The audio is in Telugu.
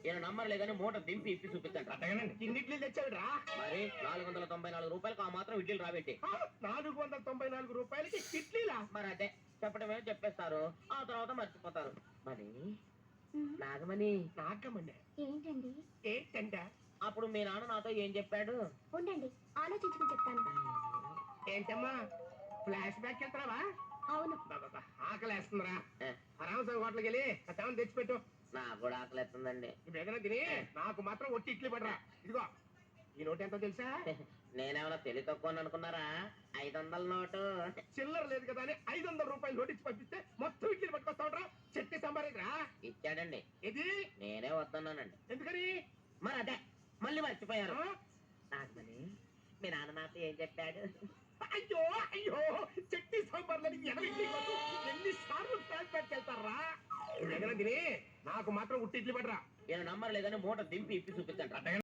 నేను నంబర్ లేదని మూట దింపి ఇప్పి చూపించండి. అట్టగానండి. ఇన్ని ఇడ్లీలు తెచ్చావిడ్రా? మరి 494 రూపాయలకు ఆ మాత్రం ఇడ్లీలు రాబెట్టి 494 రూపాయలకి ఇడ్లీలా? మరి అదే చెప్పడమే చెప్పేస్తారు, ఆ తర్వాత మర్చిపోతారు. మరి నాగమణి, నాకమండి. ఏంటండి? ఏంటంట? అప్పుడు మీ నాన్న నాతో ఏం చెప్పాడు? ఉండండి, ఆలోచించుకుని చెప్తాను. ఏంటమ్మా ఫ్లాష్ బ్యాక్ వెళ్తున్నావా? అవును. బాబా ఆకలేస్తుందిరా. ఏ, రామస్వామి హోటల్కి వెళ్ళి తెచ్చి తెచ్చిపెట్టు. నాకు కూడా ఆకలిస్తుందండి. ఇప్పుడు ఏదైనా తిని నాకు మాత్రం ఒట్టి ఇడ్లీ పడరా. ఇదిగో ఈ నోటు ఎంతో తెలుసా? నేనేమన్నా తెలివి తక్కువ అనుకున్నారా? 500 నోటు. చిల్లర లేదు కదా అని 500 రూపాయలు నోటు ఇచ్చి పంపిస్తే మొత్తం ఇడ్లీ పట్టుకొస్తావురా. చెట్టి సంబారేదిరా. ఇచ్చాడండి, ఇది నేనే వద్దన్నానండి. ఎందుకని? మరి అదే మళ్ళీ మర్చిపోయారు. ఆ? నాగమణి, మీ నాన్న నాతో ఏం చెప్పాడు? అయ్యో అయ్యో చెట్టి సాంబార్లని ఎన్నిసార్లు ఫ్లాష్ బ్యాక్ వెళ్తారా? ఇప్పుడు ఏదైనా తిని నాకు మాత్రం ఉట్టి ఇడ్లీ పడరా. నేను నంబర్ లేదని మూట దింపి ఇప్పి చూపించండి.